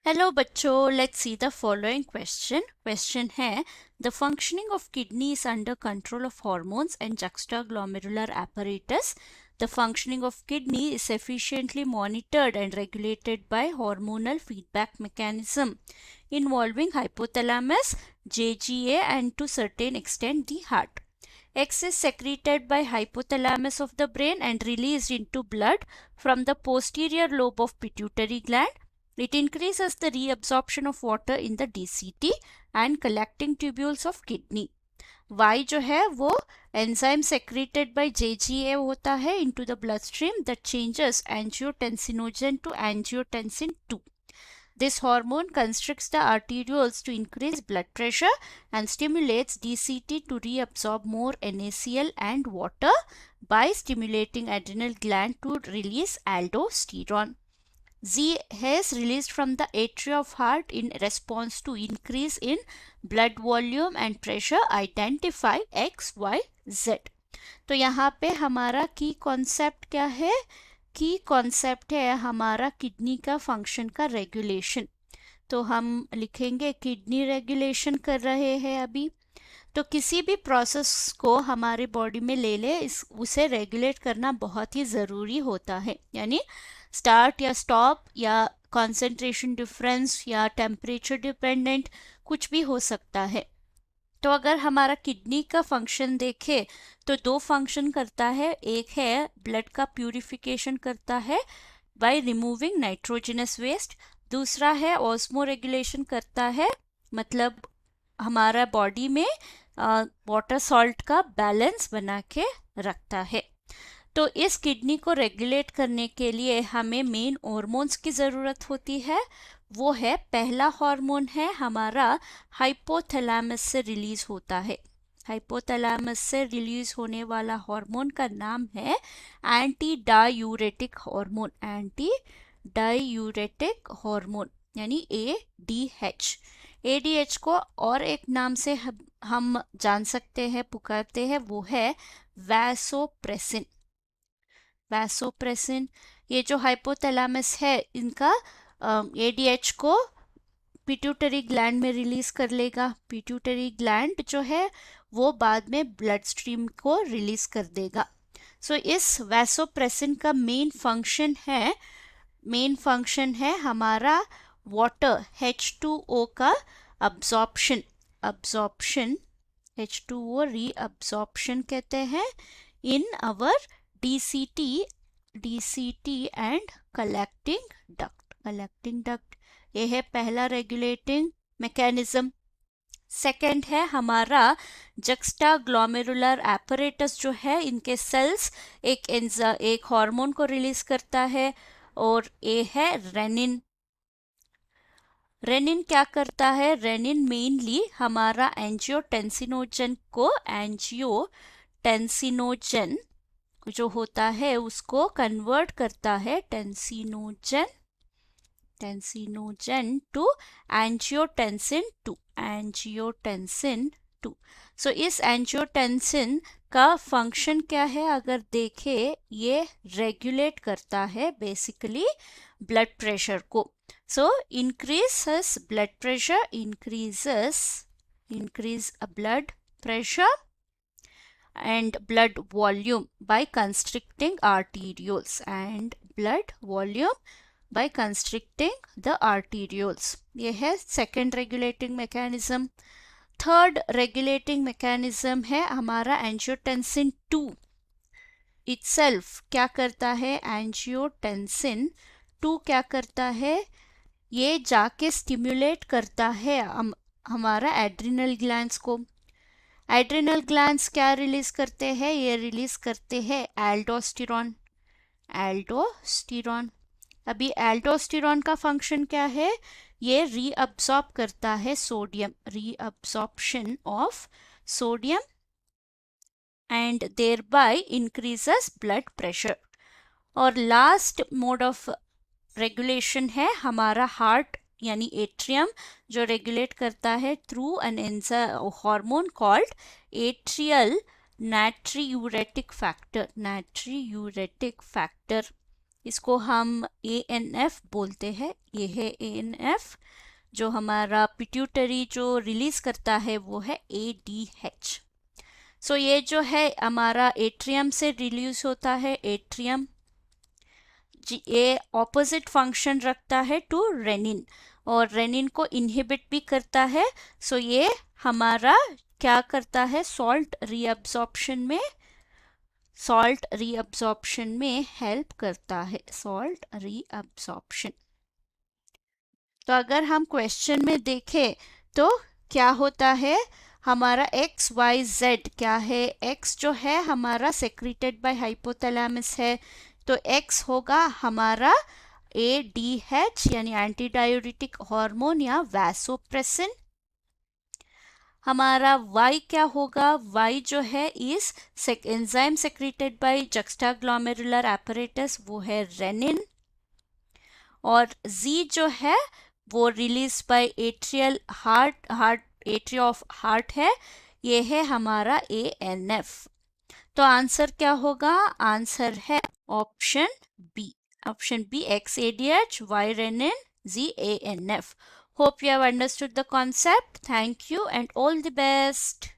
Hello बच्चों, let's see the following question है the functioning of kidney is under control of hormones and juxtaglomerular apparatus. The functioning of kidney is efficiently monitored and regulated by hormonal feedback mechanism involving hypothalamus, JGA, and to certain extent the heart. X is secreted by hypothalamus of the brain and released into blood from the posterior lobe of pituitary gland. It increases the reabsorption of water in the DCT and collecting tubules of kidney. Y जो है वो enzyme secreted by JGA होता है into the bloodstream that changes angiotensinogen to angiotensin 2. This hormone constricts the arterioles to increase blood pressure and stimulates DCT to reabsorb more NaCl and water by stimulating adrenal gland to release aldosterone. Z is released from the atria of heart in response to increase in blood volume and pressure. Identify X, Y, Z. तो यहाँ पे हमारा की concept क्या है? की concept है हमारा किडनी का फंक्शन का रेगुलेशन. तो हम लिखेंगे किडनी रेगुलेशन कर रहे हैं अभी. तो किसी भी प्रोसेस को हमारे बॉडी में ले उसे रेगुलेट करना बहुत ही ज़रूरी होता है. यानी स्टार्ट या स्टॉप या कंसंट्रेशन डिफरेंस या टेम्परेचर डिपेंडेंट कुछ भी हो सकता है. तो अगर हमारा किडनी का फंक्शन देखे तो दो फंक्शन करता है. एक है ब्लड का प्यूरिफिकेशन करता है बाय रिमूविंग नाइट्रोजनस वेस्ट. दूसरा है ऑस्मो रेगुलेशन करता है, मतलब हमारा बॉडी में वाटर सॉल्ट का बैलेंस बना के रखता है. तो इस किडनी को रेगुलेट करने के लिए हमें मेन हार्मोन्स की ज़रूरत होती है. वो है पहला हार्मोन है हमारा हाइपोथैलेमस से रिलीज होता है. हाइपोथैलेमस से रिलीज होने वाला हार्मोन का नाम है anti diuretic hormone. Anti diuretic hormone यानी ADH. ADH को और एक नाम से हम जान सकते हैं, पुकारते हैं, वो है वैसोप्रेसिन. वैसोप्रेसिन ये जो हाइपोथैलेमस है इनका ADH को पिट्यूटरी ग्लैंड में रिलीज कर लेगा. पिट्यूटरी ग्लैंड जो है वो बाद में ब्लड स्ट्रीम को रिलीज कर देगा. सो इस वैसोप्रेसिन का मेन फंक्शन है हमारा वाटर H2O का अब्जॉर्प्शन. H2O रीअब्जॉर्प्शन कहते हैं इन अवर DCT एंड कलेक्टिंग डक्ट. ये है पहला रेगुलेटिंग मैकेनिज्म. सेकंड है हमारा juxtaglomerular apparatus जो है इनके सेल्स एक हार्मोन को रिलीज करता है और ये है रेनिन. रेनिन क्या करता है? रेनिन मेनली हमारा एंजियोटेंसिनोजन जो होता है उसको कन्वर्ट करता है टेंसिनोजन टू एंजियोटेंसिन 2. सो इस एंजियोटेंसिन का फंक्शन क्या है अगर देखें, ये रेगुलेट करता है बेसिकली ब्लड प्रेशर को. सो increase blood pressure and blood volume by constricting arterioles ये है second regulating mechanism. Third regulating mechanism है हमारा एंजियोटेंसिन 2 इटसेल्फ. क्या करता है? एंजियोटेंसिन 2 क्या करता है? ये जाके स्टिमुलेट करता है हमारा एड्रिनल ग्लैंड्स को. एड्रिनल ग्लैंड्स क्या रिलीज करते हैं? ये रिलीज करते हैं एल्डोस्टेरॉन. अभी एल्डोस्टेरॉन का फंक्शन क्या है? ये रीअब्सॉर्ब करता है sodium. Reabsorption of sodium and thereby increases blood pressure. और लास्ट मोड ऑफ रेगुलेशन है हमारा हार्ट यानी एट्रियम जो रेगुलेट करता है through an hormone called atrial natriuretic factor. इसको हम ANF बोलते हैं। ये है ANF। जो हमारा पिट्यूटरी जो रिलीज करता है वो है ADH। सो ये जो है हमारा एट्रियम से रिलीज होता है, एट्रियम। ये ऑपोजिट फंक्शन रखता है टू रेनिन, और रेनिन को इनहिबिट भी करता है। सो ये हमारा क्या करता है, सॉल्ट रीअब्सॉर्प्शन में हेल्प करता है, सॉल्ट रीअब्सॉर्प्शन। तो अगर हम क्वेश्चन में देखें तो क्या होता है, हमारा एक्स वाई जेड क्या है, एक्स जो है हमारा सेक्रेटेड बाय हाइपोथैलेमस है, तो एक्स होगा हमारा ADH यानी एंटी डायूरिटिक हार्मोन या वैसोप्रेसिन। हमारा Y क्या होगा, Y जो है is enzyme secreted bye juxtaglomerular apparatus, वो है रेनिन। और Z जो है वो release by atrial atria of heart है, ये है हमारा ANF। तो आंसर क्या होगा, आंसर है option B. Option B, XADH, Y renin, Z ANF. Hope you have understood the concept. Thank you and all the best.